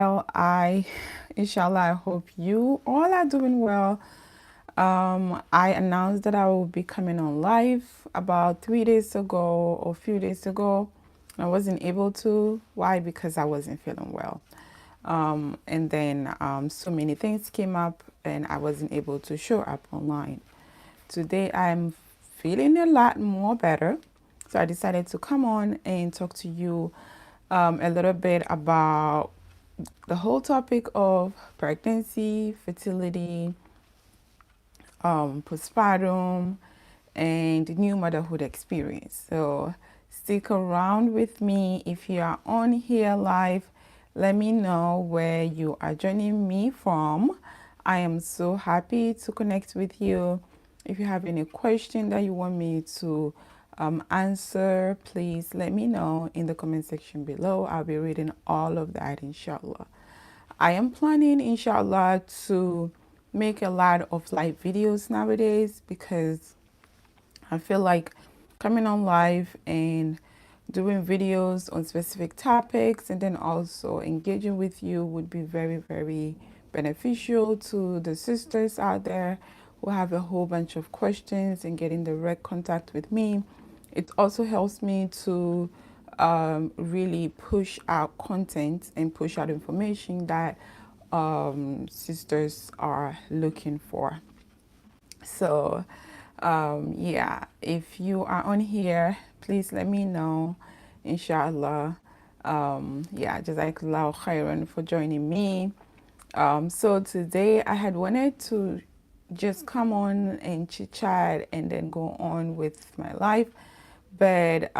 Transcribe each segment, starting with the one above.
Inshallah, I hope you all are doing well. I announced that I will be coming on live about 3 days ago or a few days ago. I wasn't able to. Why? Because I wasn't feeling well. And then so many things came up and I wasn't able to show up online. Today I'm feeling a lot more better. So I decided to come on and talk to you a little bit about the whole topic of pregnancy, fertility, postpartum, and new motherhood experience. So stick around with me. If you are on here live, let me know where you are joining me from. I am so happy to connect with you. If you have any question that you want me to answer, please let me know in the comment section below. I'll be reading all of that, inshallah. I am planning, inshallah, to make a lot of live videos nowadays because I feel like coming on live and doing videos on specific topics and then also engaging with you would be very, very beneficial to the sisters out there who have a whole bunch of questions and getting direct contact with me. It also helps me to really push out content and push out information that sisters are looking for. So, yeah, if you are on here, please let me know, inshallah. Yeah, Jazakallah khairan for joining me. So today I had wanted to just come on and chit chat and then go on with my life, but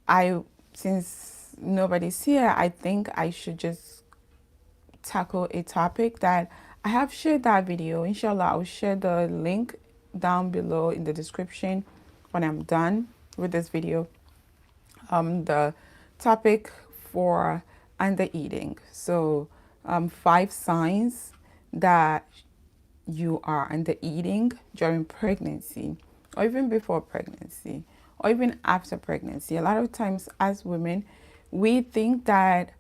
I since nobody's here, I think I should just tackle a topic that I have shared that video. Inshallah, I'll share the link down below in the description when I'm done with this video. The topic for under eating. So, 5 signs that you are under eating during pregnancy, or even before pregnancy, or even after pregnancy. A lot of times, as women, we think that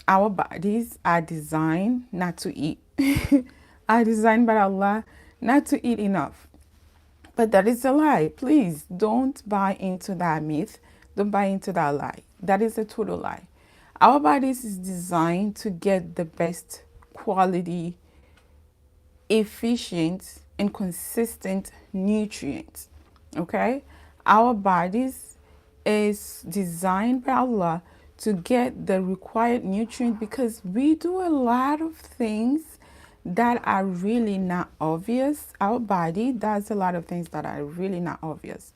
our bodies are designed not to eat, are designed by Allah not to eat enough. But that is a lie. Please don't buy into that myth. Don't buy into that lie. That is a total lie. Our bodies is designed to get the best quality, efficient, and consistent nutrients. Okay? Our bodies is designed by Allah to get the required nutrient because we do a lot of things that are really not obvious. Our body does a lot of things that are really not obvious.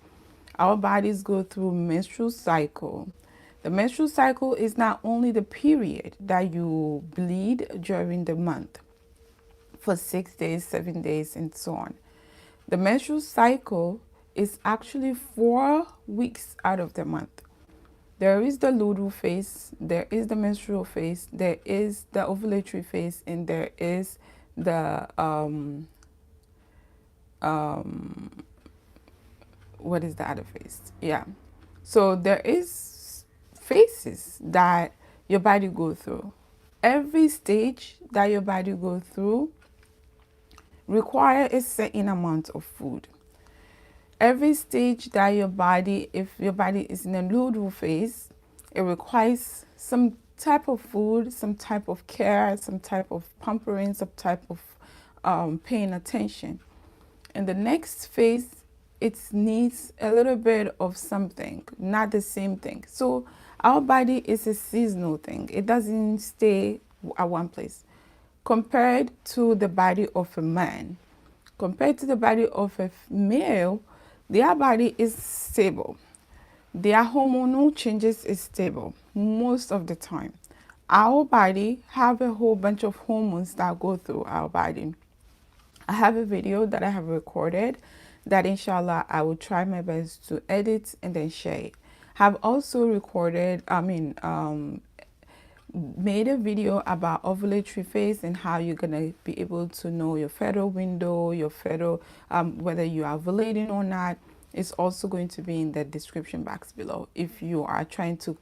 Our bodies go through menstrual cycle. The menstrual cycle is not only the period that you bleed during the month for 6 days, 7 days, and so on. The menstrual cycle is actually 4 weeks out of the month. There is the luteal phase, there is the menstrual phase, there is the ovulatory phase, and there is the what is the other phase? Yeah. So there is phases that your body go through. Every stage that your body go through require a certain amount of food. Every stage that your body, if your body is in a luteal phase, it requires some type of food, some type of care, some type of pampering, some type of paying attention. In the next phase, it needs a little bit of something, not the same thing. So our body is a seasonal thing. It doesn't stay at one place. Compared to the body of a man, compared to the body of a male, their body is stable. Their hormonal changes is stable most of the time. Our body have a whole bunch of hormones that go through our body. I have a video that I have recorded that inshallah I will try my best to edit and then share it. Have also recorded, made a video about ovulatory phase and how you're gonna be able to know your fertile window, your fertile, whether you are ovulating or not. It's also going to be in the description box below. If you are trying to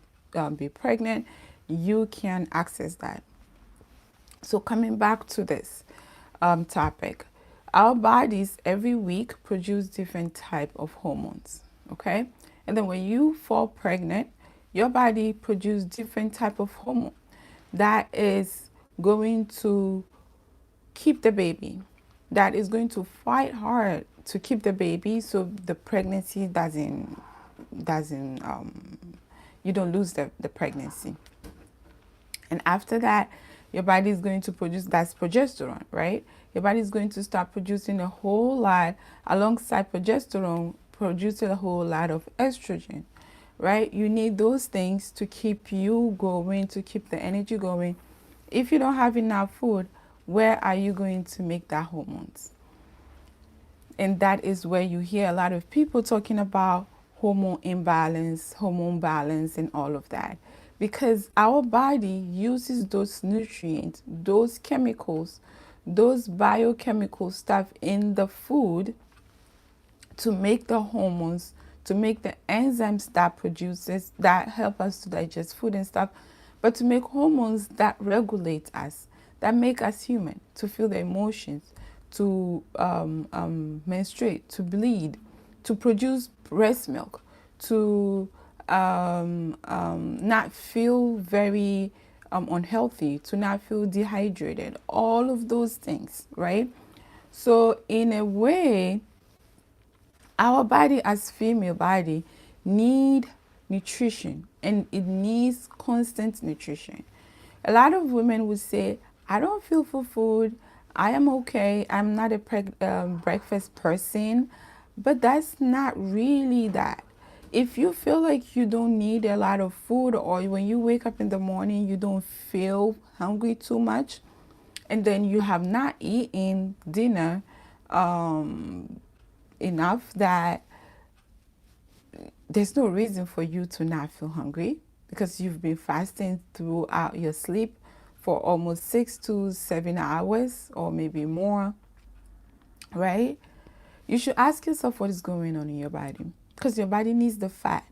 be pregnant, you can access that. So coming back to this topic, our bodies every week produce different type of hormones, okay? And then when you fall pregnant, your body produces different type of hormone that is going to keep the baby, that is going to fight hard to keep the baby so the pregnancy doesn't you don't lose the pregnancy. And after that, your body is going to produce, that's progesterone, right? Your body is going to start producing a whole lot, alongside progesterone, producing a whole lot of estrogen, right? You need those things to keep you going, to keep the energy going. If you don't have enough food, where are you going to make that hormones? And that is where you hear a lot of people talking about hormone imbalance, hormone balance, and all of that. Because our body uses those nutrients, those chemicals, those biochemical stuff in the food to make the hormones, to make the enzymes that produces, that help us to digest food and stuff, but to make hormones that regulate us, that make us human, to feel the emotions, to menstruate, to bleed, to produce breast milk, to not feel very unhealthy, to not feel dehydrated, all of those things, right? So in a way, our body as female body need nutrition, and it needs constant nutrition. A lot of women would say, I don't feel for food, I am okay, I'm not a breakfast person, but that's not really that. If you feel like you don't need a lot of food, or when you wake up in the morning you don't feel hungry too much, and then you have not eaten dinner enough, that there's no reason for you to not feel hungry, because you've been fasting throughout your sleep for almost 6 to 7 hours or maybe more, right? You should ask yourself what is going on in your body, because your body needs the fat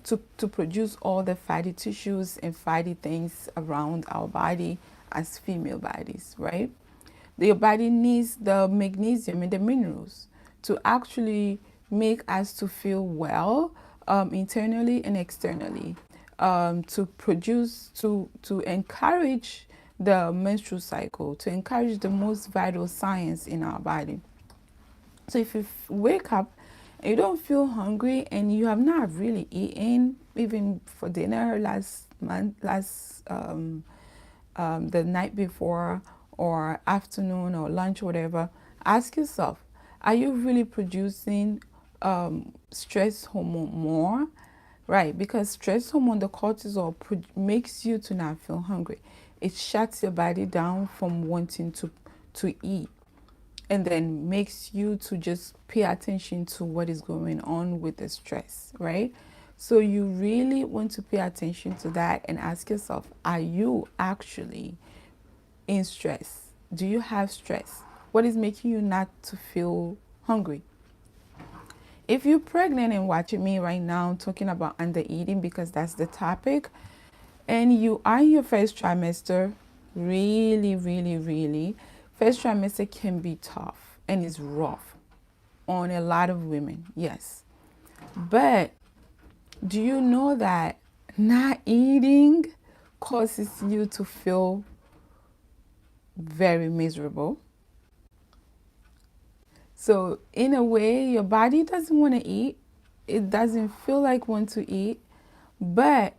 to produce all the fatty tissues and fatty things around our body as female bodies, right? Your body needs the magnesium and the minerals to actually make us to feel well, internally and externally, to produce, to encourage the menstrual cycle, to encourage the most vital signs in our body. So if you wake up and you don't feel hungry and you have not really eaten even for dinner the night before, or afternoon or lunch, whatever, ask yourself, are you really producing stress hormone more? Right, because stress hormone, the cortisol, makes you to not feel hungry. It shuts your body down from wanting to eat, and then makes you to just pay attention to what is going on with the stress, right? So you really want to pay attention to that and ask yourself, are you actually in stress? Do you have stress? What is making you not to feel hungry? If you're pregnant and watching me right now talking about under eating, because that's the topic, and you are in your first trimester, really, first trimester can be tough and it's rough on a lot of women, yes. But do you know that not eating causes you to feel very miserable? So in a way, your body doesn't want to eat. It doesn't feel like want to eat. But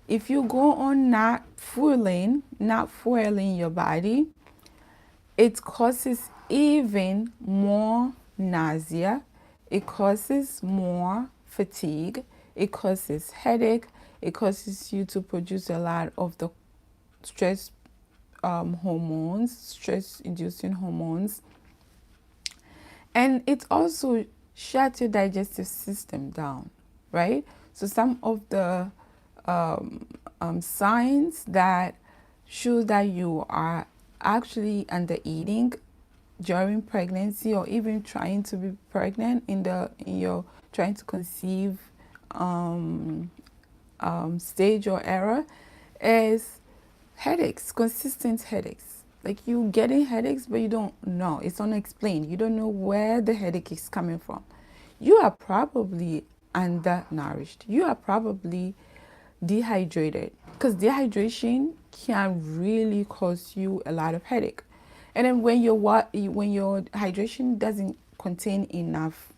if you go on not fueling your body, it causes even more nausea. It causes more fatigue. It causes headache. It causes you to produce a lot of the stress hormones, stress-inducing hormones. And it also shuts your digestive system down, right? So some of the signs that show that you are actually under eating during pregnancy, or even trying to be pregnant in your trying to conceive stage or era, is headaches, consistent headaches. Like you getting headaches, but you don't know. It's unexplained. You don't know where the headache is coming from. You are probably undernourished. You are probably dehydrated, because dehydration can really cause you a lot of headache. And then when your hydration doesn't contain enough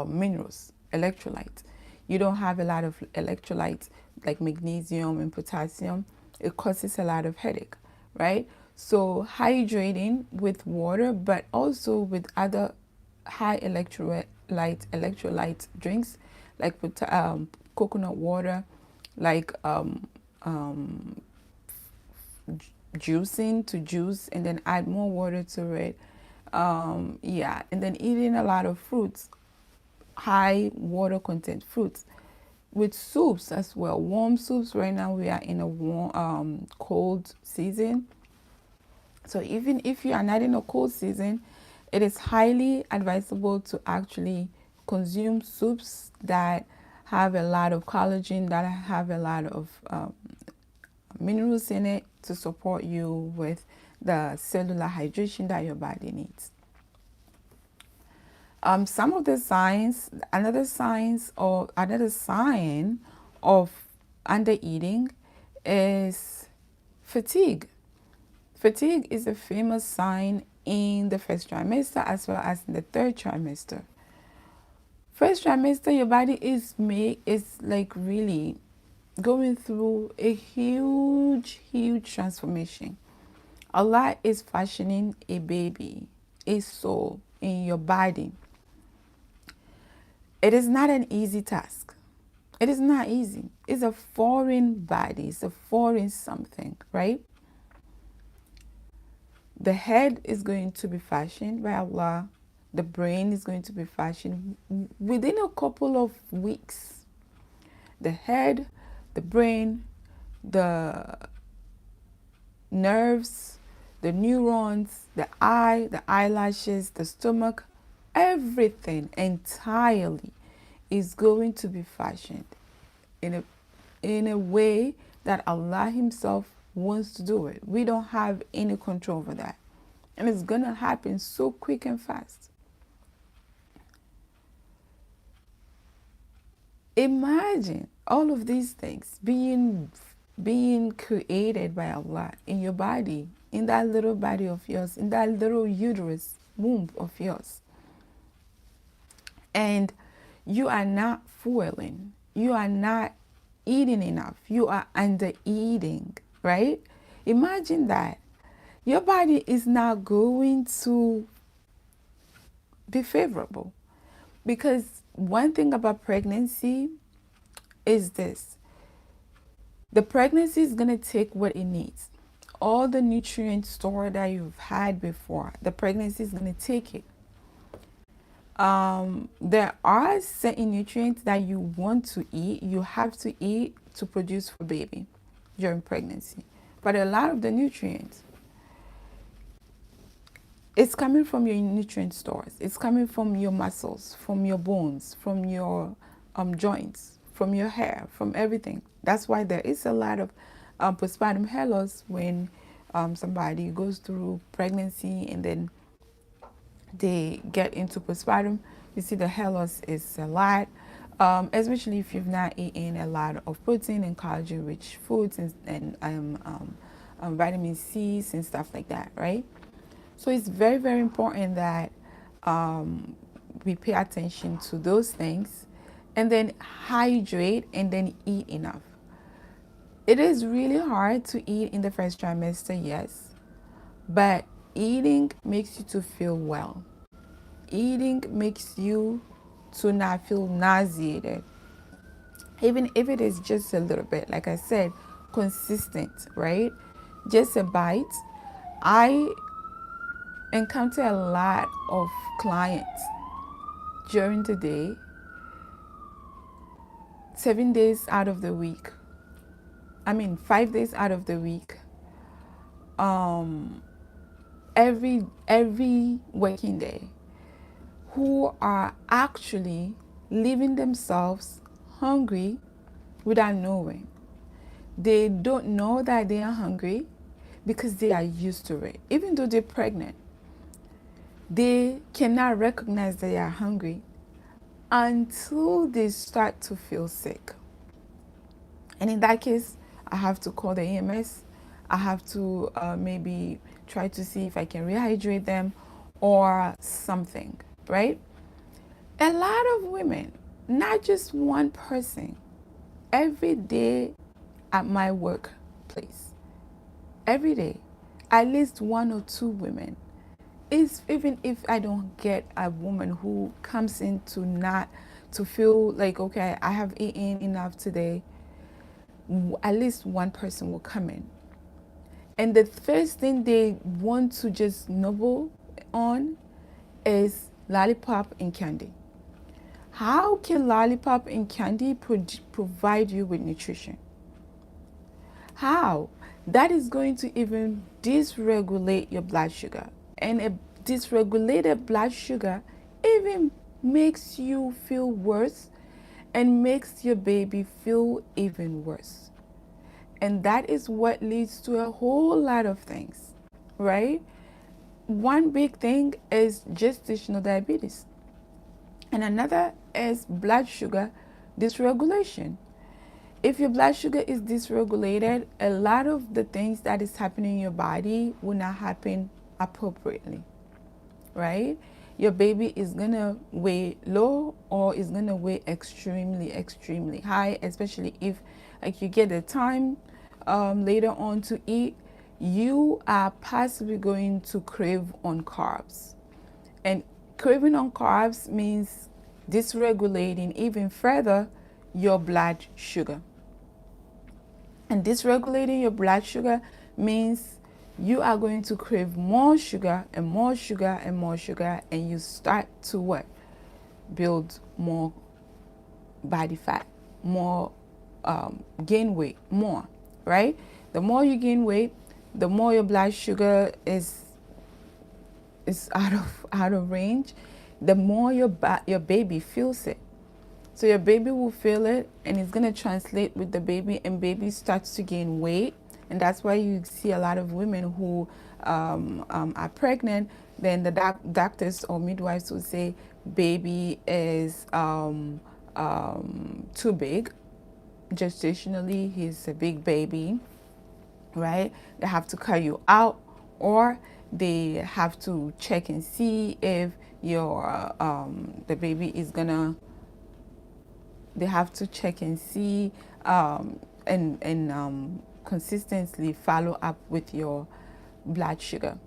minerals, electrolytes, you don't have a lot of electrolytes like magnesium and potassium, it causes a lot of headache, right? So hydrating with water, but also with other high electrolyte drinks like coconut water, like juicing to juice and then add more water to it. Yeah, and then eating a lot of fruits, high water content fruits, with soups as well, warm soups. Right now we are in a warm cold season, so even if you are not in a cold season, it is highly advisable to actually consume soups that have a lot of collagen, that have a lot of minerals in it to support you with the cellular hydration that your body needs. Some of the signs, another sign of undereating is fatigue. Fatigue is a famous sign in the first trimester as well as in the third trimester. First trimester, your body is like really going through a huge transformation. Allah is fashioning a baby, a soul in your body. It is not an easy task. It is not easy. It's a foreign body. It's a foreign something, right? The head is going to be fashioned by Allah. The brain is going to be fashioned within a couple of weeks. The head, the brain, the nerves, the neurons, the eye, the eyelashes, the stomach, everything entirely is going to be fashioned in a way that Allah Himself wants to do it. We don't have any control over that. And it's going to happen so quick and fast. Imagine all of these things being created by Allah in your body, in that little body of yours, in that little uterus womb of yours. And you are not fueling. You are not eating enough. You are under eating, right? Imagine that. Your body is not going to be favorable. Because one thing about pregnancy is this. The pregnancy is going to take what it needs. All the nutrient store that you've had before, the pregnancy is going to take it. There are certain nutrients that you want to eat, you have to eat to produce for baby during pregnancy. But a lot of the nutrients, it's coming from your nutrient stores. It's coming from your muscles, from your bones, from your joints, from your hair, from everything. That's why there is a lot of postpartum hair loss when somebody goes through pregnancy and then they get into postpartum. You see the hair loss is a lot, especially if you've not eaten a lot of protein and collagen-rich foods and vitamin C's and stuff like that, right? So it's very important that we pay attention to those things and then hydrate and then eat enough. It is really hard to eat in the first trimester, yes, but eating makes you to feel well. Eating makes you to not feel nauseated. Even if it is just a little bit, like I said, consistent, right? Just a bite. I encounter a lot of clients during the day, 7 days out of the week. 5 days out of the week. Every working day, who are actually leaving themselves hungry without knowing. They don't know that they are hungry because they are used to it. Even though they're pregnant, they cannot recognize that they are hungry until they start to feel sick. And in that case, I have to call the EMS. I have to maybe try to see if I can rehydrate them or something, right? A lot of women, not just one person, every day at my workplace, every day, at least one or two women, is even if I don't get a woman who comes in to not to feel like, okay, I have eaten enough today, at least one person will come in. And the first thing they want to just nibble on is lollipop and candy. How can lollipop and candy provide you with nutrition? How? That is going to even dysregulate your blood sugar. And a dysregulated blood sugar even makes you feel worse and makes your baby feel even worse. And that is what leads to a whole lot of things, right? One big thing is gestational diabetes, and another is blood sugar dysregulation. If your blood sugar is dysregulated, a lot of the things that is happening in your body will not happen appropriately, right? Your baby is gonna weigh low or is gonna weigh extremely high, especially if like you get the time later on to eat, you are possibly going to crave on carbs. And craving on carbs means dysregulating even further your blood sugar. And dysregulating your blood sugar means you are going to crave more sugar and more sugar and more sugar, and you start to what? Build more body fat, more gain weight, more, right? The more you gain weight, the more your blood sugar is out of range, the more your baby feels it. So your baby will feel it, and it's going to translate with the baby, and baby starts to gain weight. And that's why you see a lot of women who are pregnant, then the doctors or midwives will say baby is too big. Gestationally, he's a big baby, right? They have to cut you out, or they have to check and see if your the baby is gonna. They have to check and see and consistently follow up with your blood sugar,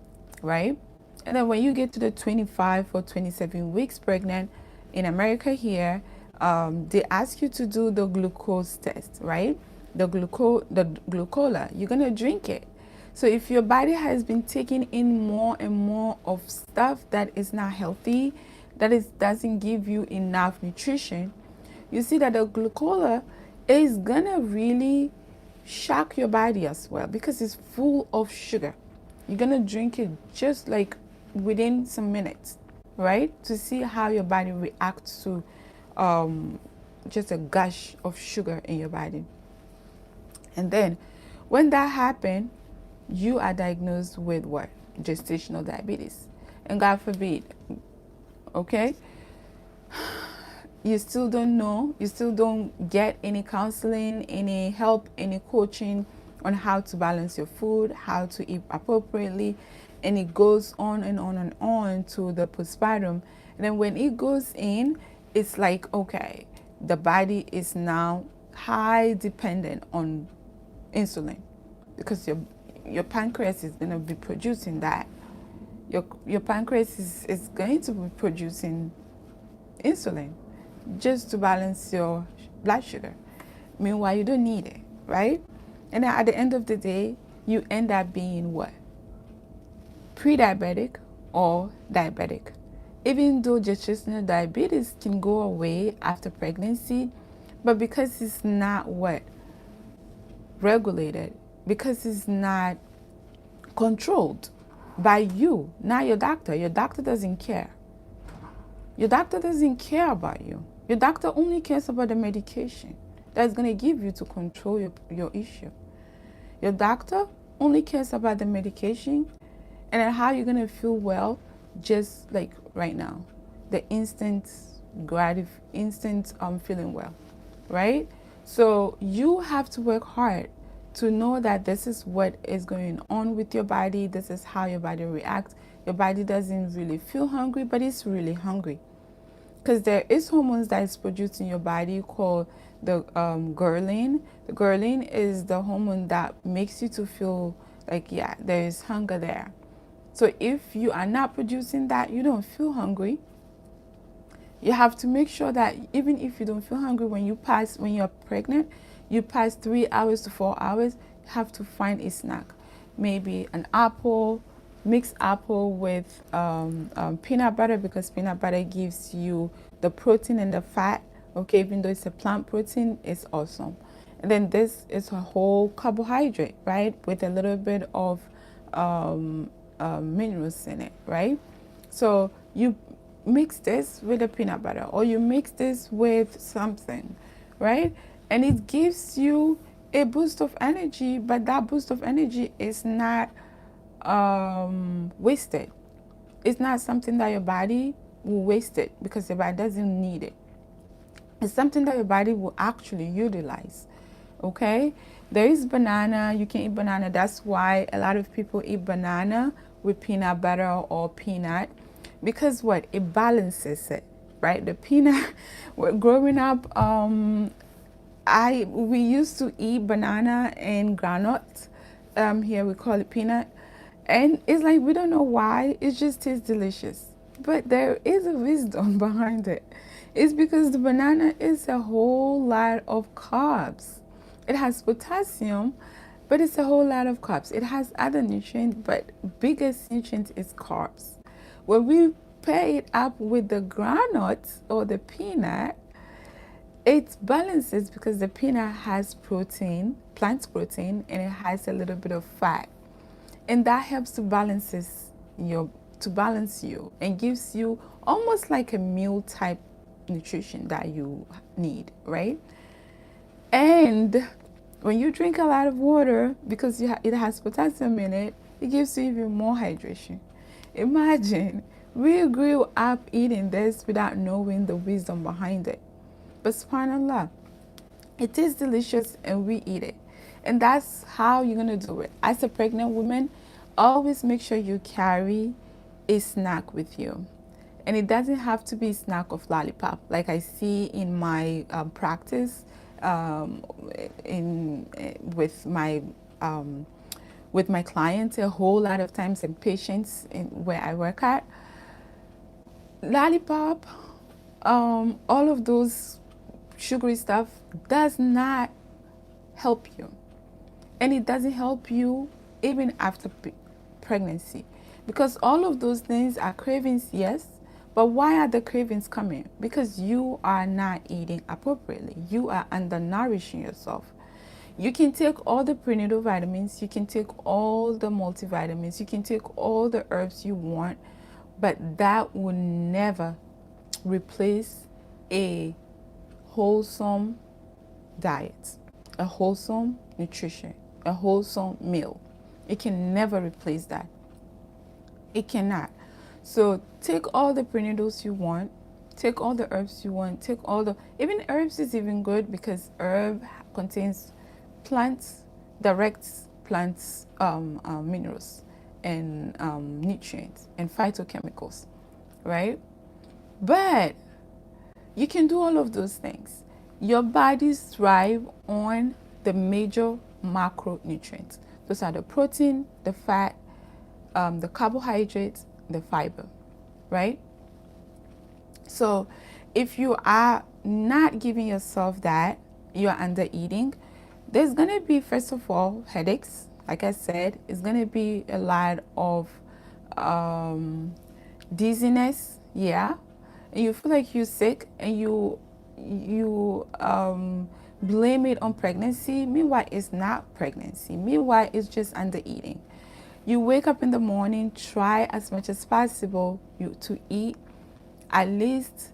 right? And then when you get to the 25 or 27 weeks pregnant, in America here, they ask you to do the glucose test, right? The glucola, you're gonna drink it. So if your body has been taking in more and more of stuff that is not healthy, doesn't give you enough nutrition, you see that the glucola is gonna really shock your body as well, because it's full of sugar. You're gonna drink it just like within some minutes, right? To see how your body reacts to just a gush of sugar in your body. And then when that happens, you are diagnosed with what? Gestational diabetes. And God forbid, okay? You still don't know, you still don't get any counseling, any help, any coaching on how to balance your food, how to eat appropriately, and it goes on and on and on to the postpartum. And then when it goes in, it's like, okay, the body is now high dependent on insulin, because your pancreas is going to be producing that. Your pancreas is going to be producing insulin just to balance your blood sugar. Meanwhile, you don't need it, right? And then at the end of the day, you end up being what? Pre-diabetic or diabetic. Even though gestational diabetes can go away after pregnancy, but because it's not what? Regulated, because it's not controlled by you, not your doctor. Your doctor doesn't care. Your doctor doesn't care about you. Your doctor only cares about the medication that's going to give you to control your issue. Your doctor only cares about the medication and then how you're gonna feel well, just like right now, the instant feeling well, right? So you have to work hard to know that this is what is going on with your body. This is how your body reacts. Your body doesn't really feel hungry, but it's really hungry because there is hormones that is produced in your body called the ghrelin. The ghrelin is the hormone that makes you to feel like, yeah, there is hunger there. So if you are not producing that, you don't feel hungry. You have to make sure that even if you don't feel hungry when you're pregnant, you pass 3 hours to 4 hours, you have to find a snack. Maybe an apple, mixed apple with peanut butter, because peanut butter gives you the protein and the fat. Okay, even though it's a plant protein, it's awesome. And then this is a whole carbohydrate, right, with a little bit of minerals in it, right? So you mix this with the peanut butter, or you mix this with something, right? And it gives you a boost of energy, but that boost of energy is not wasted. It's not something that your body will waste it because your body doesn't need it. It's something that your body will actually utilize. Okay? There is banana. You can eat banana. That's why a lot of people eat banana with peanut butter or peanut, because what? It balances it, right? The peanut, growing up, we used to eat banana and granite. Here we call it peanut. And it's like, we don't know why. It just tastes delicious. But there is a wisdom behind it. It's because the banana is a whole lot of carbs. It has potassium, but it's a whole lot of carbs. It has other nutrients, but biggest nutrient is carbs. When we pair it up with the granite or the peanut, it balances because the peanut has protein, plant protein, and it has a little bit of fat. And that helps to balance you and gives you almost like a meal type nutrition that you need, right? And when you drink a lot of water, because it has potassium in it, it gives you even more hydration. Imagine, we grew up eating this without knowing the wisdom behind it. But subhanAllah, it is delicious and we eat it. And that's how you're going to do it. As a pregnant woman, always make sure you carry a snack with you. And it doesn't have to be a snack of lollipop, like I see in my practice um, with my clients a whole lot of times, and patients where I work at. Lollipop, all of those sugary stuff does not help you, and it doesn't help you even after pregnancy, because all of those things are cravings, yes, but why are the cravings coming? Because you are not eating appropriately. You are undernourishing yourself. You can take all the prenatal vitamins, you can take all the multivitamins, you can take all the herbs you want, but that will never replace a wholesome diet, a wholesome nutrition, a wholesome meal. It can never replace that. It cannot. So take all the prenatals you want, take all the herbs you want, take all the, even herbs is even good because herb contains plants, direct plants minerals and nutrients and phytochemicals, right? But you can do all of those things. Your bodies thrive on the major macronutrients. Those are the protein, the fat, the carbohydrates, the fiber, right? So if you are not giving yourself that, you are under eating, there's going to be, first of all, headaches. Like I said, it's going to be a lot of dizziness, yeah. And you feel like you're sick and you blame it on pregnancy. Meanwhile, it's not pregnancy. Meanwhile, it's just under eating. You wake up in the morning, try as much as possible to eat at least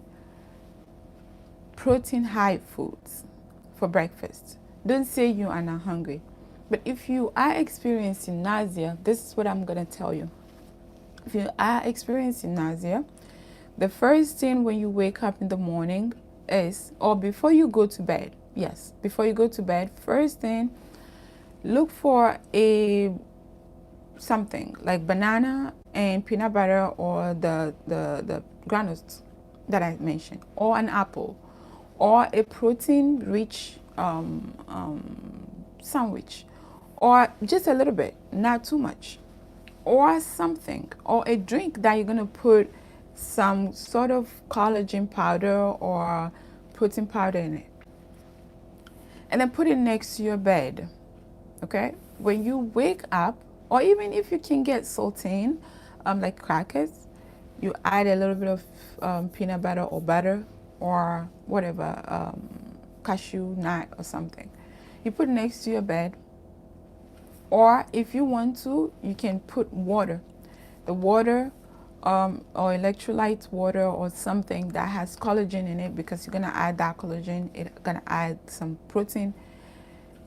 protein high foods for breakfast. Don't say you are not hungry. But if you are experiencing nausea, this is what I'm going to tell you. If you are experiencing nausea, the first thing when you wake up in the morning is, or before you go to bed, yes, before you go to bed, first thing, look for a something like banana and peanut butter, or the granules that I mentioned, or an apple, or a protein rich sandwich, or just a little bit, not too much, or something, or a drink that you're going to put some sort of collagen powder or protein powder in it, and then put it next to your bed. Okay, when you wake up, or even if you can get saltine, like crackers, you add a little bit of peanut butter or butter or whatever, cashew nut or something. You put it next to your bed, or if you want to, you can put water. The water, or electrolyte water, or something that has collagen in it, because you're gonna add that collagen. It's gonna add some protein.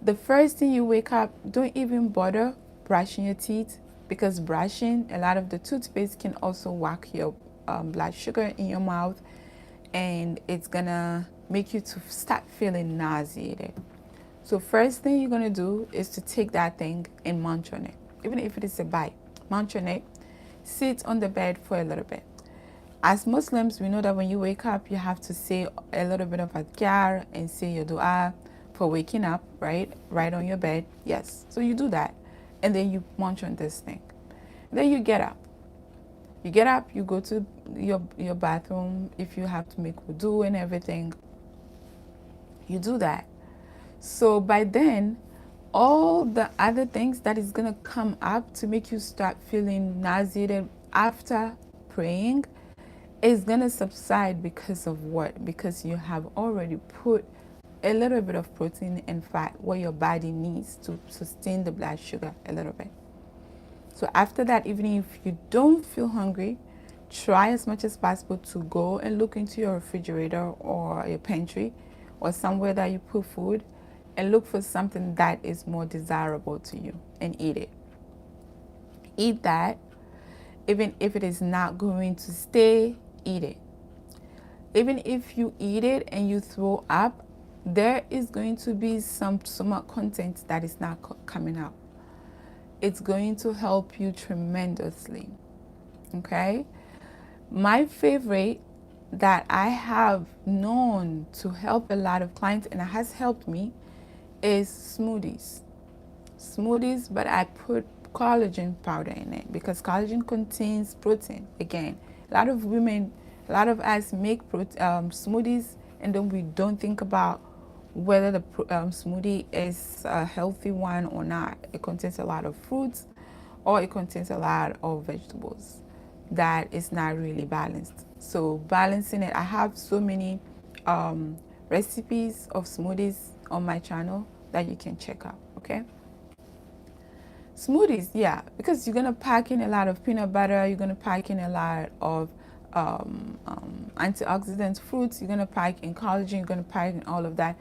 The first thing you wake up, don't even bother brushing your teeth, because brushing, a lot of the toothpaste can also whack your blood sugar in your mouth, and it's gonna make you to start feeling nauseated. So first thing you're gonna do is to take that thing and munch on it, even if it is a bite. Munch on it, sit on the bed for a little bit. As Muslims, we know that when you wake up, you have to say a little bit of adhkar and say your dua for waking up, right? Right on your bed. Yes. So you do that. And then you munch on this thing. Then you get up. You get up, you go to your bathroom. If you have to make wudu and everything, you do that. So by then, all the other things that is going to come up to make you start feeling nauseated after praying is going to subside. Because of what? Because you have already put a little bit of protein and fat what your body needs to sustain the blood sugar a little bit. So after that, even if you don't feel hungry, try as much as possible to go and look into your refrigerator or your pantry or somewhere that you put food, and look for something that is more desirable to you and eat it. Eat that. Even if it is not going to stay, eat it. Even if you eat it and you throw up, there is going to be some stomach content that is not coming out. It's going to help you tremendously. Okay? My favorite that I have known to help a lot of clients, and it has helped me, is smoothies. Smoothies, but I put collagen powder in it, because collagen contains protein. Again, a lot of women, a lot of us make smoothies, and then we don't think about whether the smoothie is a healthy one or not. It contains a lot of fruits, or it contains a lot of vegetables that is not really balanced. So balancing it, I have so many recipes of smoothies on my channel that you can check out. Okay, smoothies, yeah, because you're gonna pack in a lot of peanut butter, you're gonna pack in a lot of antioxidant fruits, you're gonna pack in collagen, you're gonna pack in all of that,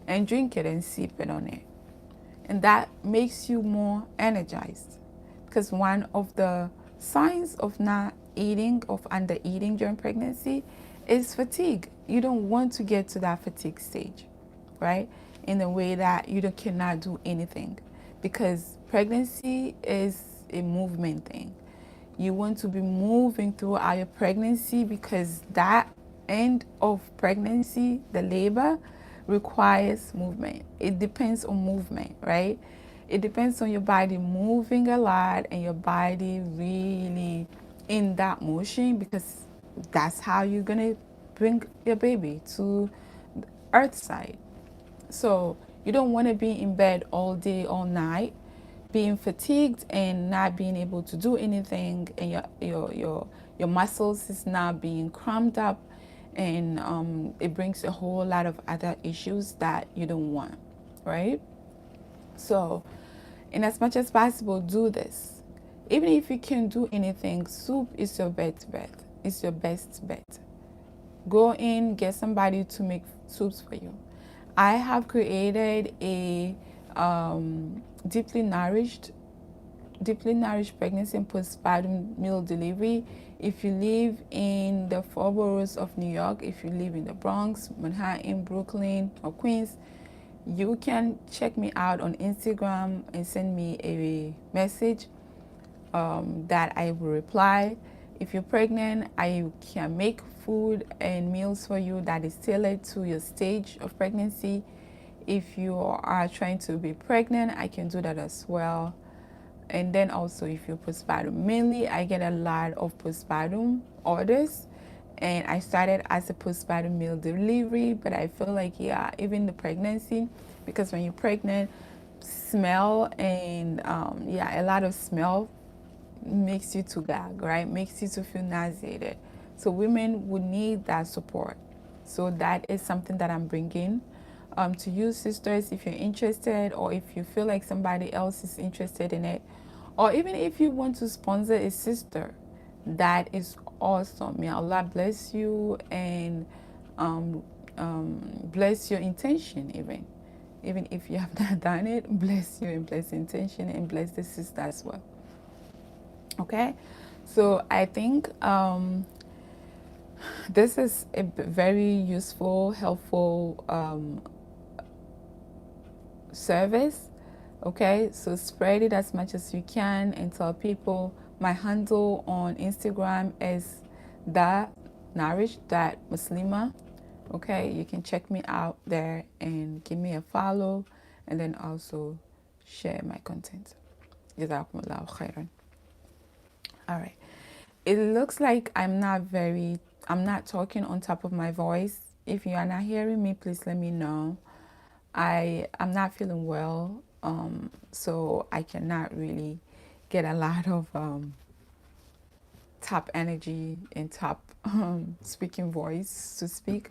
and drink it and sip it on it, and that makes you more energized. Because one of the signs of not eating, of under eating during pregnancy, is fatigue. You don't want to get to that fatigue stage, right? In the way that you cannot do anything, because pregnancy is a movement thing. You want to be moving throughout your pregnancy, because that end of pregnancy, the labor, requires movement. It depends on movement, right? It depends on your body moving a lot, and your body really in that motion, because that's how you're gonna bring your baby to the earth side. So you don't want to be in bed all day, all night, being fatigued and not being able to do anything, and your muscles is not being cramped up, and it brings a whole lot of other issues that you don't want, right? So, in as much as possible, do this. Even if you can't do anything, soup is your best bet. It's your best bet. Go in, get somebody to make soups for you. I have created a deeply nourished pregnancy and postpartum meal delivery. If you live in the four boroughs of New York, if you live in the Bronx, Manhattan, Brooklyn, or Queens, you can check me out on Instagram and send me a message that I will reply. If you're pregnant, I can make food and meals for you that is tailored to your stage of pregnancy. If you are trying to be pregnant, I can do that as well. And then also if you're postpartum, mainly I get a lot of postpartum orders, and I started as a postpartum meal delivery, but I feel like, yeah, even the pregnancy, because when you're pregnant, smell and yeah, a lot of smell makes you to gag, right? Makes you to feel nauseated. So women would need that support. So that is something that I'm bringing to you, sisters, if you're interested, or if you feel like somebody else is interested in it, or even if you want to sponsor a sister, that is awesome. May Allah bless you and um, bless your intention, even if you have not done it. Bless you and bless the intention and bless the sister as well. Okay, so I think this is a very useful, helpful service. Okay, so spread it as much as you can and tell people. My handle on Instagram is the nourish.muslimah. Okay, you can check me out there and give me a follow, and then also share my content. Jazakumullahu khairan. All right. It looks like I'm not talking on top of my voice. If you are not hearing me, please let me know. I'm not feeling well, so I cannot really get a lot of top energy and top speaking voice to speak.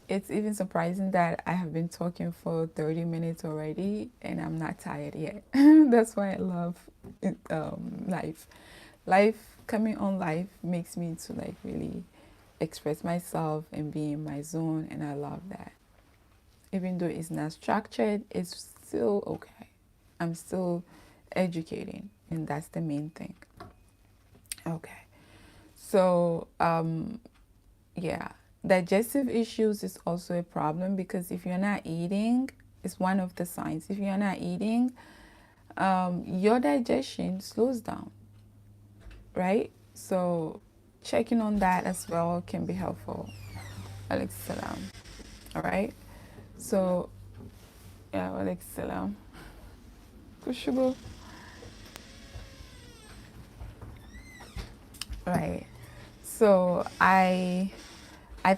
It's even surprising that I have been talking for 30 minutes already and I'm not tired yet. That's why I love it, life. Coming on life makes me to like really express myself and be in my zone, and I love that. Even though it's not structured, it's still okay. I'm still educating, and that's the main thing. Okay. So, yeah, digestive issues is also a problem, because if you're not eating, it's one of the signs. If you're not eating, your digestion slows down, right? So checking on that as well can be helpful. Alaykum salam. All right. So yeah, alaykum salam. Kushugo. Right. So I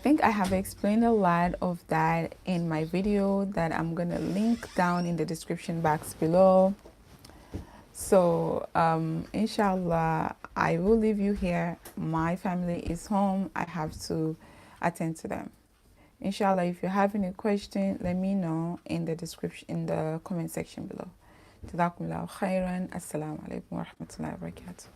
think I have explained a lot of that in my video that I'm gonna link down in the description box below. So inshallah, I will leave you here. My family is home. I have to attend to them. Inshallah, if you have any question, let me know in the description, in the comment section below. Jazakumullahu khairan. Assalamu alaikum wa rahmatullahi wa barakatuh.